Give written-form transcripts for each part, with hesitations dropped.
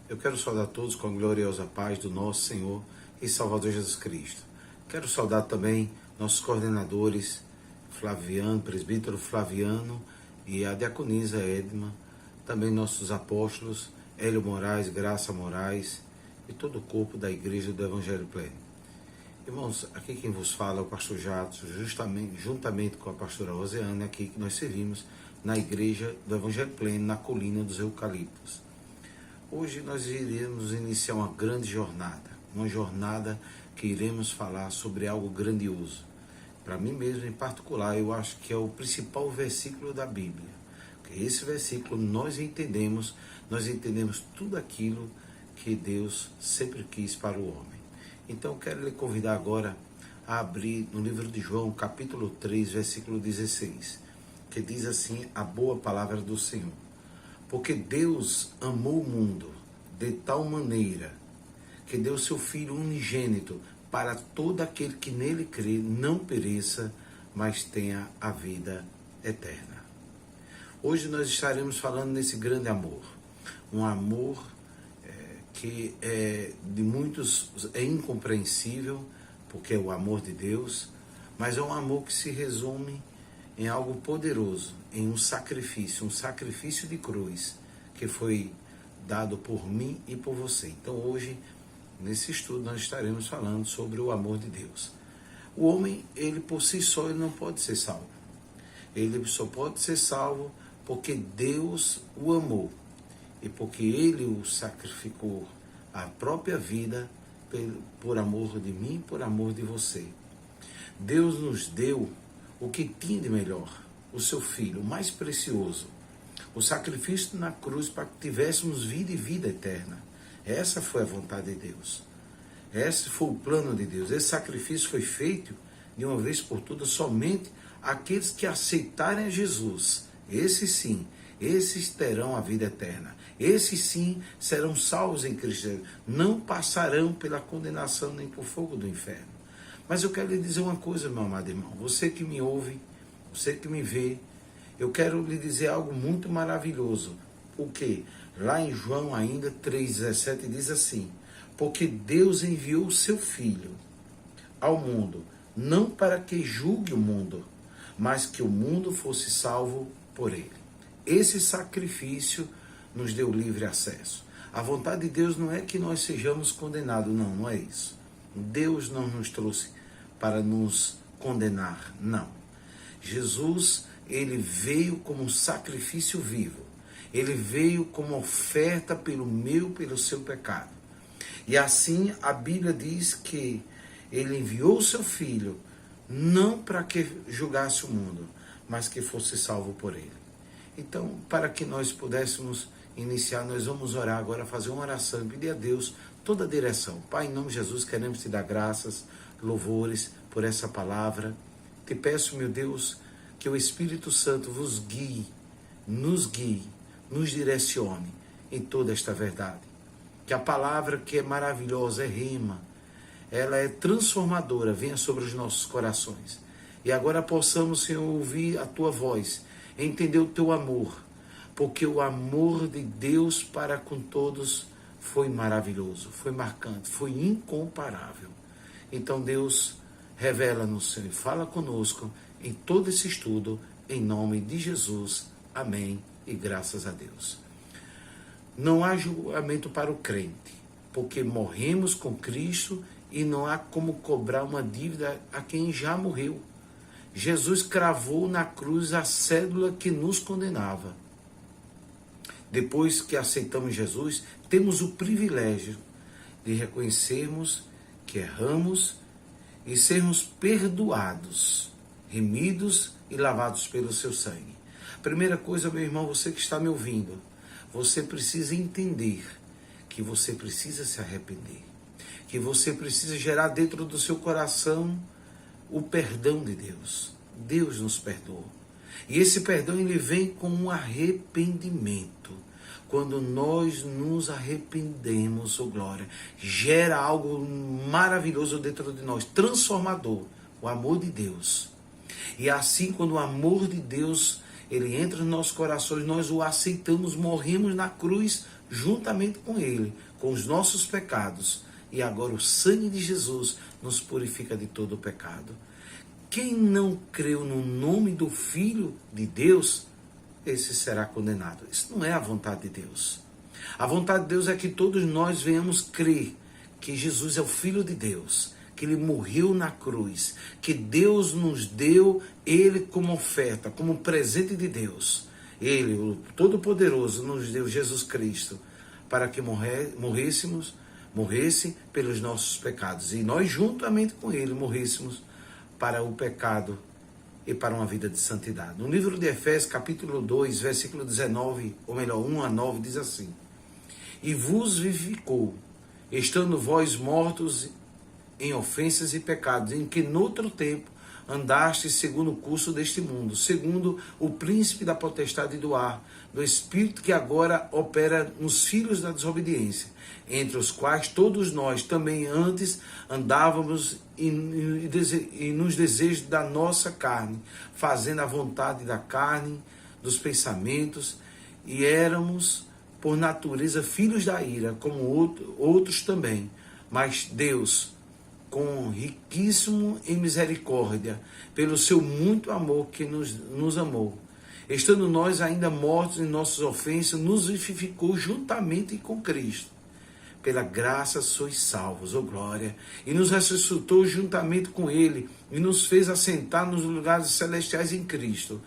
Eu quero saudar todos com a gloriosa paz do nosso Senhor e Salvador Jesus Cristo. Quero saudar também nossos coordenadores, Flaviano, presbítero Flaviano e a diaconisa Edma, também nossos apóstolos, Hélio Moraes, Graça Moraes e todo o corpo da Igreja do Evangelho Pleno. Irmãos, aqui quem vos fala é o pastor Jatos, juntamente com a pastora Roseane, aqui que nós servimos na Igreja do Evangelho Pleno, na Colina dos Eucaliptos. Hoje nós iremos iniciar uma grande jornada, uma jornada que iremos falar sobre algo grandioso. Para mim mesmo, em particular, eu acho que é o principal versículo da Bíblia. Porque esse versículo nós entendemos tudo aquilo que Deus sempre quis para o homem. Então eu quero lhe convidar agora a abrir no livro de João, capítulo 3, versículo 16, que diz assim a boa palavra do Senhor. Porque Deus amou o mundo de tal maneira que deu seu Filho unigênito para todo aquele que nele crê não pereça, mas tenha a vida eterna. Hoje nós estaremos falando nesse grande amor, um amor que de muitos é incompreensível, porque é o amor de Deus, mas é um amor que se resume em algo poderoso, em um sacrifício de cruz, que foi dado por mim e por você. Então hoje, nesse estudo, nós estaremos falando sobre o amor de Deus. O homem, ele por si só, ele não pode ser salvo. Ele só pode ser salvo porque Deus o amou e porque ele o sacrificou a própria vida por amor de mim, por amor de você. Deus nos deu o que tinha de melhor, o seu Filho, o mais precioso, o sacrifício na cruz para que tivéssemos vida e vida eterna. Essa foi a vontade de Deus. Esse foi o plano de Deus. Esse sacrifício foi feito de uma vez por todas somente aqueles que aceitarem a Jesus. Esses sim, esses terão a vida eterna. Esses sim serão salvos em Cristo. Não passarão pela condenação nem por fogo do inferno. Mas eu quero lhe dizer uma coisa, meu amado irmão. Você que me ouve, você que me vê, eu quero lhe dizer algo muito maravilhoso. O que? Lá em João ainda 3,17 diz assim: porque Deus enviou o seu Filho ao mundo, não para que julgue o mundo, mas que o mundo fosse salvo por ele. Esse sacrifício nos deu livre acesso. A vontade de Deus não é que nós sejamos condenados, não é isso. Deus não nos trouxe para nos condenar, não. Jesus, ele veio como um sacrifício vivo. Ele veio como oferta pelo seu pecado. E assim a Bíblia diz que ele enviou o seu Filho, não para que julgasse o mundo, mas que fosse salvo por ele. Então, para que nós pudéssemos iniciar, nós vamos orar agora, fazer uma oração e pedir a Deus toda a direção. Pai, em nome de Jesus, queremos te dar graças, louvores por essa palavra. Te peço, meu Deus, que o Espírito Santo vos guie, nos direcione em toda esta verdade. Que a palavra que é maravilhosa, é rema, ela é transformadora, venha sobre os nossos corações. E agora possamos, Senhor, ouvir a tua voz, entender o teu amor, porque o amor de Deus para com todos foi maravilhoso, foi marcante, foi incomparável. Então, Deus, revela-nos, Senhor, fala conosco em todo esse estudo, em nome de Jesus. Amém e graças a Deus. Não há julgamento para o crente, porque morremos com Cristo e não há como cobrar uma dívida a quem já morreu. Jesus cravou na cruz a cédula que nos condenava. Depois que aceitamos Jesus, temos o privilégio de reconhecermos que erramos e sermos perdoados, remidos e lavados pelo seu sangue. Primeira coisa, meu irmão, você que está me ouvindo, você precisa entender que você precisa se arrepender, que você precisa gerar dentro do seu coração o perdão de Deus. Deus nos perdoou. E esse perdão, ele vem com um arrependimento. Quando nós nos arrependemos, oh glória, gera algo maravilhoso dentro de nós, transformador, o amor de Deus. E assim, quando o amor de Deus, ele entra nos nossos corações, nós o aceitamos, morremos na cruz juntamente com Ele, com os nossos pecados. E agora o sangue de Jesus nos purifica de todo o pecado. Quem não creu no nome do Filho de Deus, esse será condenado. Isso não é a vontade de Deus. A vontade de Deus é que todos nós venhamos crer que Jesus é o Filho de Deus, que Ele morreu na cruz, que Deus nos deu Ele como oferta, como presente de Deus. Ele, o Todo-Poderoso, nos deu Jesus Cristo para que morresse pelos nossos pecados. E nós, juntamente com Ele, morrêssemos para o pecado e para uma vida de santidade. No livro de Efésios, capítulo 2, versículo 19, ou melhor, 1 a 9, diz assim: E vos vivificou, estando vós mortos em ofensas e pecados, em que noutro tempo andastes segundo o curso deste mundo, segundo o príncipe da potestade do ar, do espírito que agora opera nos filhos da desobediência, entre os quais todos nós também antes andávamos e nos desejos da nossa carne, fazendo a vontade da carne, dos pensamentos, e éramos por natureza filhos da ira, como outros também. Mas Deus, com riquíssimo em misericórdia, pelo seu muito amor que nos amou, estando nós ainda mortos em nossas ofensas, nos vivificou juntamente com Cristo. Pela graça sois salvos, ó glória, e nos ressuscitou juntamente com Ele, e nos fez assentar nos lugares celestiais em Cristo,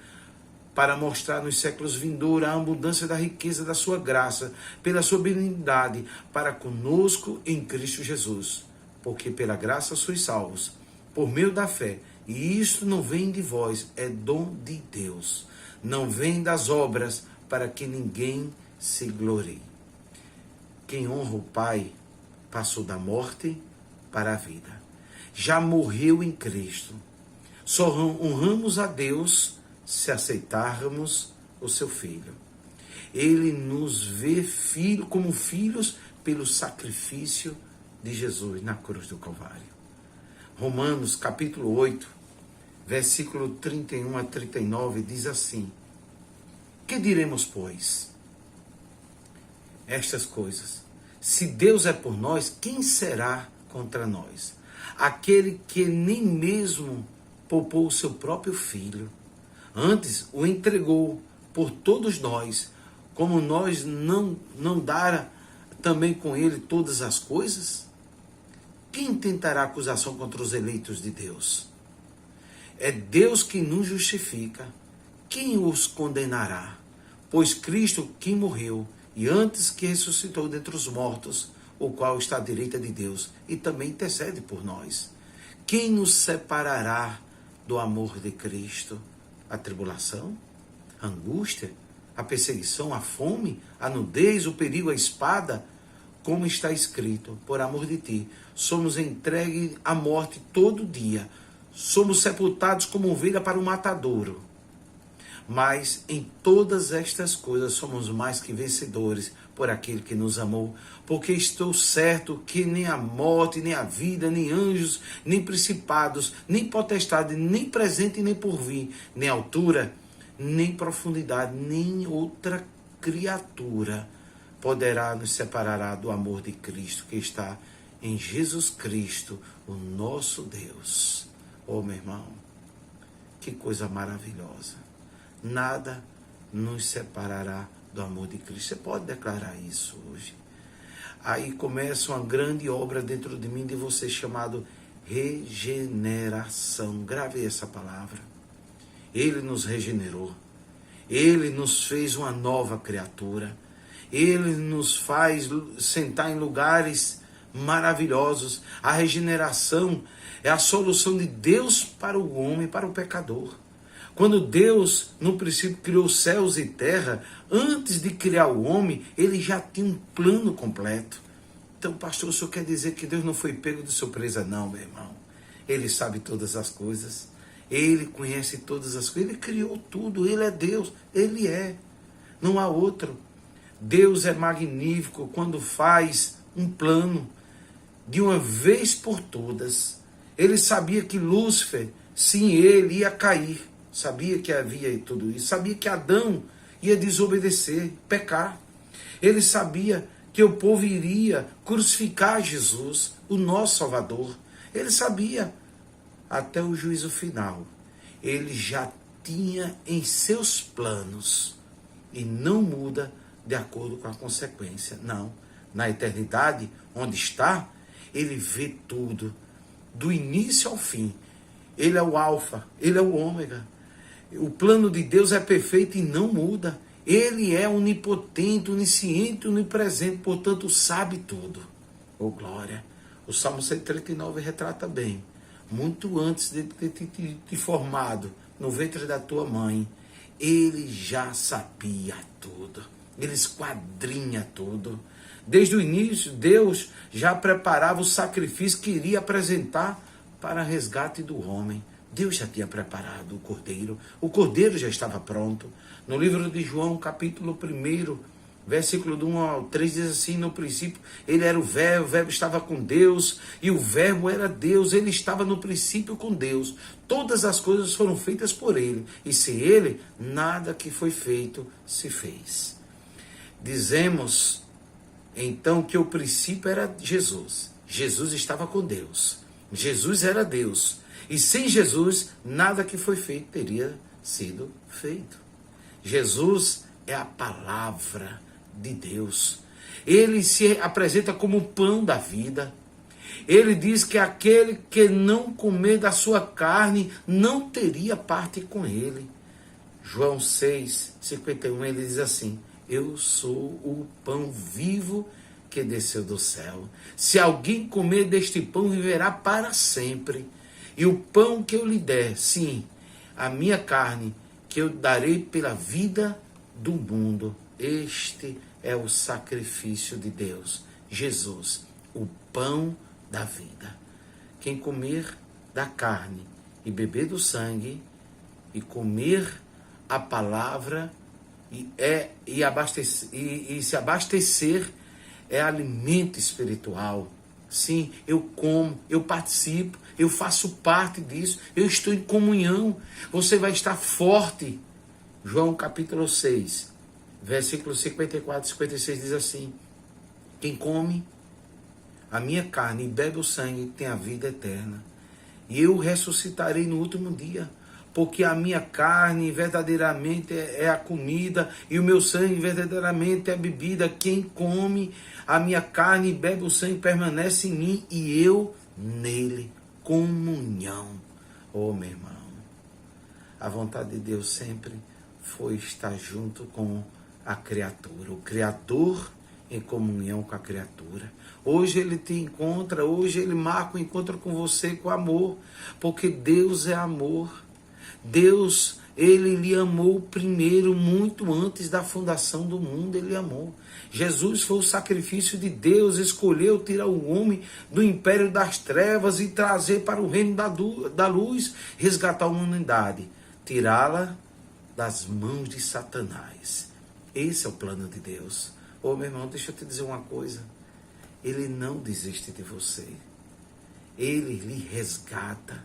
para mostrar nos séculos vindouros a abundância da riqueza da sua graça, pela sua benignidade, para conosco em Cristo Jesus. Porque pela graça sois salvos, por meio da fé, e isto não vem de vós, é dom de Deus, não vem das obras, para que ninguém se glorie. Quem honra o Pai passou da morte para a vida. Já morreu em Cristo. Só honramos a Deus se aceitarmos o seu Filho. Ele nos vê como filhos pelo sacrifício de Jesus na cruz do Calvário. Romanos capítulo 8, versículo 31 a 39 diz assim: Que diremos, pois? Estas coisas. Se Deus é por nós, quem será contra nós? Aquele que nem mesmo poupou o seu próprio Filho, antes o entregou por todos nós, como nós não dara também com ele todas as coisas? Quem tentará acusação contra os eleitos de Deus? É Deus que nos justifica. Quem os condenará? Pois Cristo, que morreu, e antes que ressuscitou dentre os mortos, o qual está à direita de Deus, e também intercede por nós. Quem nos separará do amor de Cristo? A tribulação? A angústia? A perseguição? A fome? A nudez? O perigo? A espada? Como está escrito: por amor de ti, somos entregues à morte todo dia. Somos sepultados como ovelha para o matadouro. Mas em todas estas coisas somos mais que vencedores por aquele que nos amou, porque estou certo que nem a morte, nem a vida, nem anjos, nem principados, nem potestade, nem presente, nem porvir, nem altura, nem profundidade, nem outra criatura poderá nos separar do amor de Cristo, que está em Jesus Cristo, o nosso Deus. Oh, meu irmão, que coisa maravilhosa. Nada nos separará do amor de Cristo. Você pode declarar isso hoje. Aí começa uma grande obra dentro de mim, de você, chamado regeneração. Grave essa palavra. Ele nos regenerou. Ele nos fez uma nova criatura. Ele nos faz sentar em lugares maravilhosos. A regeneração é a solução de Deus para o homem, para o pecador. Quando Deus, no princípio, criou céus e terra, antes de criar o homem, ele já tinha um plano completo. Então, pastor, o senhor quer dizer que Deus não foi pego de surpresa? Não, meu irmão. Ele sabe todas as coisas. Ele conhece todas as coisas. Ele criou tudo. Ele é Deus. Ele é. Não há outro. Deus é magnífico quando faz um plano de uma vez por todas. Ele sabia que Lúcifer, sim, ele ia cair. Sabia que havia tudo isso. Sabia que Adão ia desobedecer, pecar. Ele sabia que o povo iria crucificar Jesus, o nosso Salvador. Ele sabia, até o juízo final. Ele já tinha em seus planos, e não muda de acordo com a consequência. Não, na eternidade, onde está, ele vê tudo, do início ao fim. Ele é o alfa, ele é o ômega. O plano de Deus é perfeito e não muda. Ele é onipotente, onisciente, onipresente, portanto sabe tudo. Oh glória! O Salmo 139 retrata bem. Muito antes de ter te formado no ventre da tua mãe, ele já sabia tudo. Ele esquadrinha tudo. Desde o início, Deus já preparava o sacrifício que iria apresentar para resgate do homem. Deus já tinha preparado o cordeiro já estava pronto. No livro de João, capítulo 1, versículo do 1 ao 3, diz assim: no princípio ele era o verbo estava com Deus, e o verbo era Deus, ele estava no princípio com Deus. Todas as coisas foram feitas por ele, e sem ele, nada que foi feito se fez. Dizemos, então, que o princípio era Jesus. Jesus estava com Deus. Jesus era Deus. E sem Jesus, nada que foi feito teria sido feito. Jesus é a palavra de Deus. Ele se apresenta como o pão da vida. Ele diz que aquele que não comer da sua carne não teria parte com ele. João 6:51, ele diz assim: eu sou o pão vivo que desceu do céu. Se alguém comer deste pão, viverá para sempre. E o pão que eu lhe der, sim, a minha carne, que eu darei pela vida do mundo. Este é o sacrifício de Deus, Jesus, o pão da vida. Quem comer da carne e beber do sangue, e comer a palavra e se abastecer, é alimento espiritual. Sim, eu como, eu participo, eu faço parte disso, eu estou em comunhão. Você vai estar forte. João capítulo 6, versículos 54 e 56 diz assim: quem come a minha carne e bebe o sangue tem a vida eterna, e eu ressuscitarei no último dia. Porque a minha carne verdadeiramente é a comida, e o meu sangue verdadeiramente é a bebida. Quem come a minha carne e bebe o sangue permanece em mim, e eu nele. Comunhão. Oh, meu irmão, a vontade de Deus sempre foi estar junto com a criatura, o Criador em comunhão com a criatura. Hoje ele te encontra, hoje ele marca o encontro com você com amor, porque Deus é amor. Deus, ele lhe amou primeiro, muito antes da fundação do mundo, ele amou. Jesus foi o sacrifício de Deus, escolheu tirar o homem do império das trevas e trazer para o reino da luz, resgatar a humanidade, tirá-la das mãos de Satanás. Esse é o plano de Deus. Ô meu irmão, deixa eu te dizer uma coisa, ele não desiste de você, ele lhe resgata.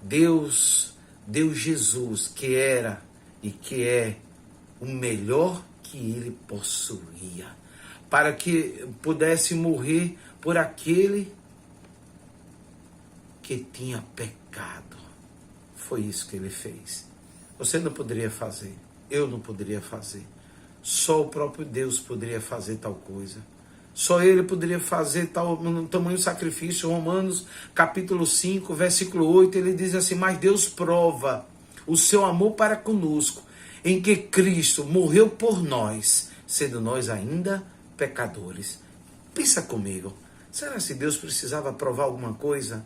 Deus deu Jesus, que era e que é o melhor que ele possuía, para que pudesse morrer por aquele que tinha pecado. Foi isso que ele fez. Você não poderia fazer, eu não poderia fazer. Só o próprio Deus poderia fazer tal coisa. Só ele poderia fazer tal tamanho sacrifício. Romanos capítulo 5, versículo 8, ele diz assim: mas Deus prova o seu amor para conosco, em que Cristo morreu por nós, sendo nós ainda pecadores. Pensa comigo, será que Deus precisava provar alguma coisa?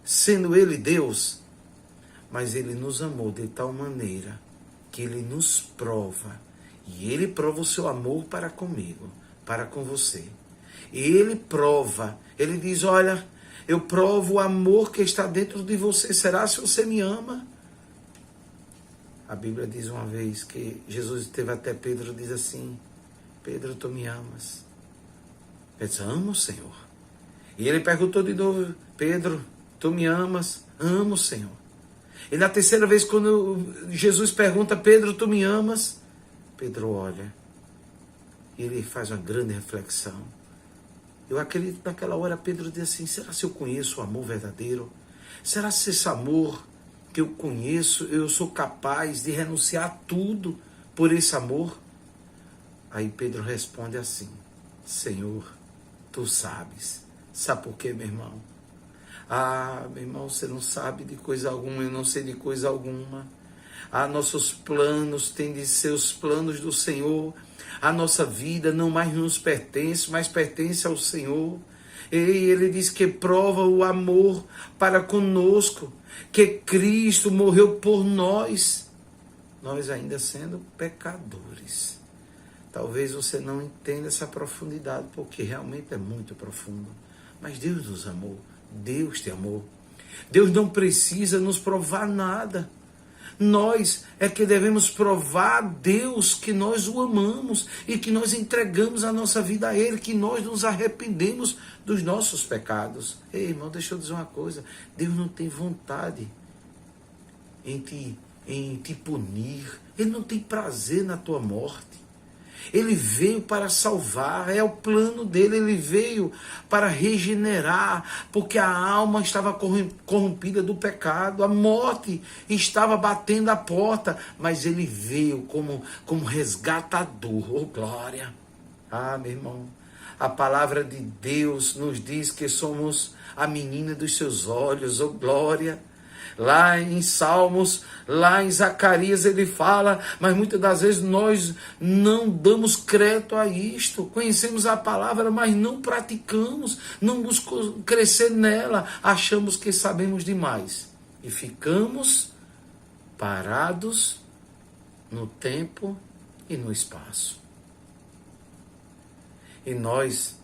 Sendo ele Deus, mas ele nos amou de tal maneira que ele nos prova, e ele prova o seu amor para comigo, para com você. E ele prova, ele diz: olha, eu provo o amor que está dentro de você. Será se você me ama? A Bíblia diz uma vez que Jesus esteve até Pedro, diz assim: Pedro, tu me amas? Ele diz: amo, Senhor. E ele perguntou de novo: Pedro, tu me amas? Amo, Senhor. E na terceira vez, quando Jesus pergunta: Pedro, tu me amas? Pedro olha e ele faz uma grande reflexão. Eu acredito que naquela hora Pedro diz assim, será se eu conheço o amor verdadeiro? Será se esse amor que eu conheço, eu sou capaz de renunciar a tudo por esse amor? Aí Pedro responde assim, Senhor, tu sabes. Sabe por quê, meu irmão? Ah, meu irmão, você não sabe de coisa alguma, eu não sei de coisa alguma. Ah, nossos planos têm de ser os planos do Senhor. A nossa vida não mais nos pertence, mas pertence ao Senhor. E ele diz que prova o amor para conosco, que Cristo morreu por nós, nós ainda sendo pecadores. Talvez você não entenda essa profundidade, porque realmente é muito profundo. Mas Deus nos amou, Deus te amou. Deus não precisa nos provar nada. Nós é que devemos provar a Deus que nós o amamos e que nós entregamos a nossa vida a Ele, que nós nos arrependemos dos nossos pecados. Ei, irmão, deixa eu dizer uma coisa. Deus não tem vontade em te punir. Ele não tem prazer na tua morte. Ele veio para salvar, é o plano dele, ele veio para regenerar, porque a alma estava corrompida do pecado, a morte estava batendo a porta, mas ele veio como resgatador, oh glória! Ah, meu irmão, a palavra de Deus nos diz que somos a menina dos seus olhos, oh glória! Lá em Salmos, lá em Zacarias ele fala, mas muitas das vezes nós não damos crédito a isto. Conhecemos a palavra, mas não praticamos, não buscamos crescer nela. Achamos que sabemos demais. E ficamos parados no tempo e no espaço. E nós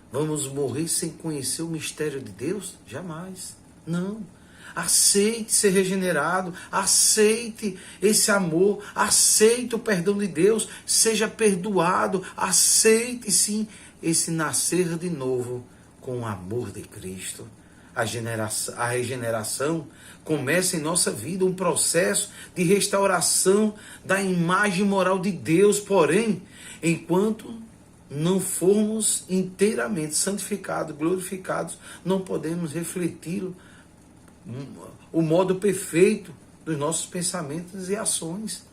vamos morrer sem conhecer o mistério de Deus? Jamais. Não. Aceite ser regenerado, aceite esse amor, aceite o perdão de Deus, seja perdoado, aceite sim esse nascer de novo com o amor de Cristo. A regeneração começa em nossa vida, um processo de restauração da imagem moral de Deus, porém, enquanto não formos inteiramente santificados, glorificados, não podemos refleti-lo o modo perfeito dos nossos pensamentos e ações.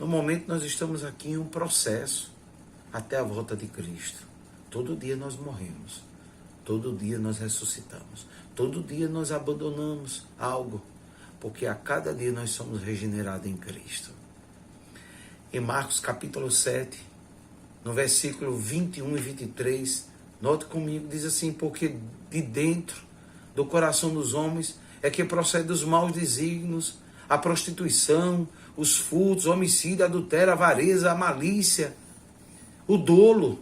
No momento nós estamos aqui em um processo até a volta de Cristo. Todo dia nós morremos, todo dia nós ressuscitamos, todo dia nós abandonamos algo, porque a cada dia nós somos regenerados em Cristo. Em Marcos capítulo 7, no versículo 21 e 23, note comigo, diz assim, porque de dentro do coração dos homens é que procede os maus desígnios, a prostituição, os furtos, o homicídio, a adultério, a avareza, a malícia, o dolo,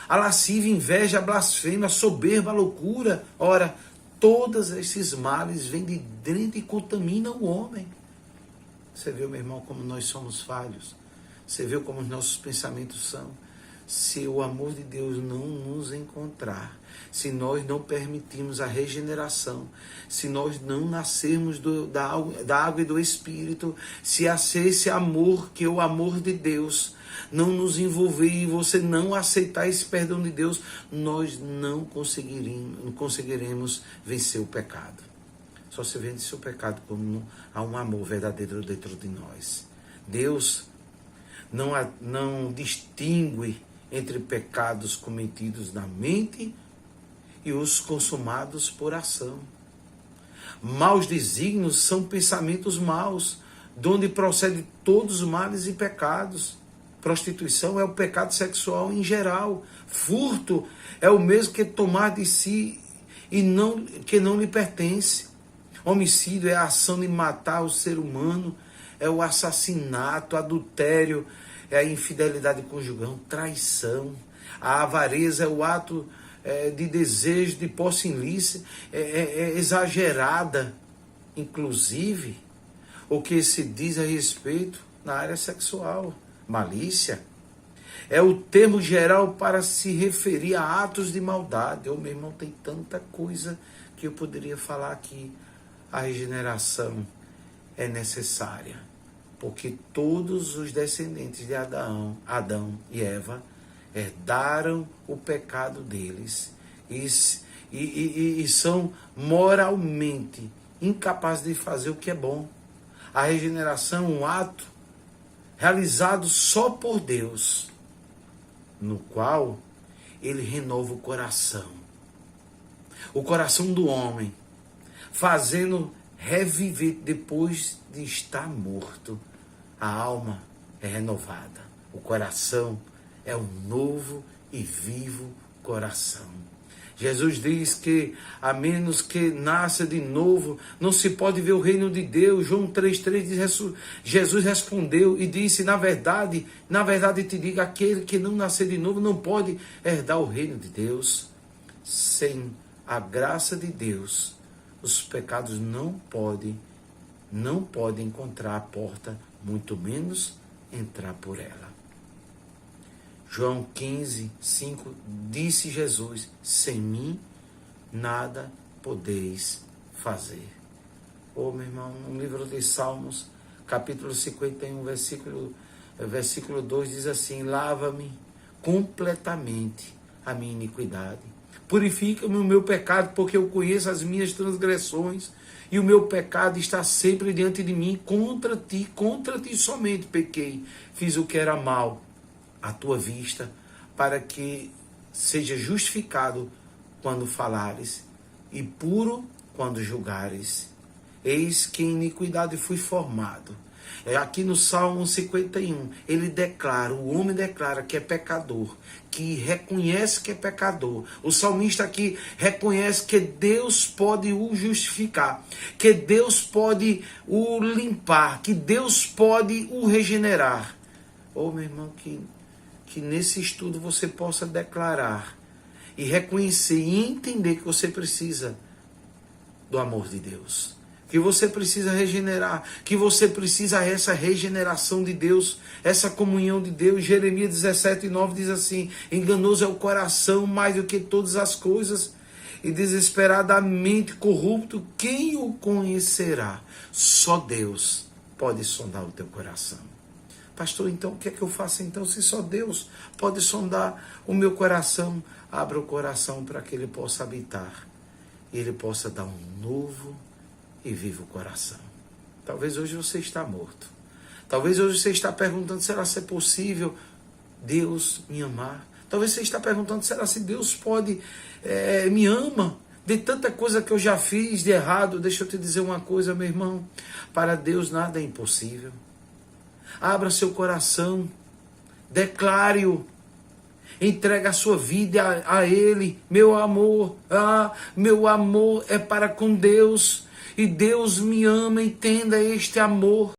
a lascívia, a inveja, a blasfêmia, a soberba, a loucura. Ora, todos esses males vêm de dentro e contaminam o homem. Você viu, meu irmão, como nós somos falhos? Você viu como os nossos pensamentos são? Se o amor de Deus não nos encontrar, se nós não permitirmos a regeneração, se nós não nascermos da água e do Espírito, se esse amor, que é o amor de Deus, não nos envolver e você não aceitar esse perdão de Deus, nós não conseguiremos vencer o pecado. Só se vence o pecado quando há um amor verdadeiro dentro de nós. Deus não distingue entre pecados cometidos na mente e os consumados por ação. Maus desígnios são pensamentos maus, de onde procedem todos os males e pecados. Prostituição é o pecado sexual em geral. Furto é o mesmo que tomar de si e que não lhe pertence. Homicídio é a ação de matar o ser humano, é o assassinato, adultério, é a infidelidade conjugal, traição. A avareza é o ato de desejo, de posse ilícita, exagerada. Inclusive, o que se diz a respeito na área sexual. Malícia é o termo geral para se referir a atos de maldade. Meu irmão, tem tanta coisa que eu poderia falar aqui. A regeneração é necessária, porque todos os descendentes de Adão e Eva herdaram o pecado deles e são moralmente incapazes de fazer o que é bom. A regeneração é um ato realizado só por Deus, no qual ele renova o coração do homem, fazendo reviver depois de estar morto. A alma é renovada, o coração é um novo e vivo coração. Jesus diz que a menos que nasça de novo, não se pode ver o reino de Deus. João 3,3 diz, Jesus respondeu e disse, na verdade te digo, aquele que não nascer de novo não pode herdar o reino de Deus. Sem a graça de Deus, os pecados não podem encontrar a porta, muito menos entrar por ela. João 15:5 disse Jesus, sem mim nada podeis fazer. Meu irmão, no livro de Salmos, capítulo 51, versículo 2 diz assim, lava-me completamente a minha iniquidade. Purifica-me o meu pecado, porque eu conheço as minhas transgressões, e o meu pecado está sempre diante de mim. Contra ti somente pequei, fiz o que era mal à tua vista, para que seja justificado quando falares, e puro quando julgares. Eis que em iniquidade fui formado. Aqui no Salmo 51, o homem declara que é pecador, que reconhece que é pecador. O salmista aqui reconhece que Deus pode o justificar, que Deus pode o limpar, que Deus pode o regenerar. Meu irmão, que nesse estudo você possa declarar e reconhecer e entender que você precisa do amor de Deus, que você precisa regenerar, que você precisa essa regeneração de Deus, essa comunhão de Deus. Jeremias 17:9 diz assim, enganoso é o coração mais do que todas as coisas, e desesperadamente corrupto, quem o conhecerá? Só Deus pode sondar o teu coração. Pastor, então o que é que eu faço então, se só Deus pode sondar o meu coração? Abra o coração para que Ele possa habitar, e Ele possa dar um novo e vivo coração. Talvez hoje você está morto. Talvez hoje você está perguntando, será se é possível Deus me amar? Talvez você está perguntando, será se Deus pode, me ama? De tanta coisa que eu já fiz de errado. Deixa eu te dizer uma coisa, meu irmão. Para Deus nada é impossível. Abra seu coração. Declare-o. Entrega a sua vida a Ele. Meu amor é para com Deus. E Deus me ama, entenda este amor.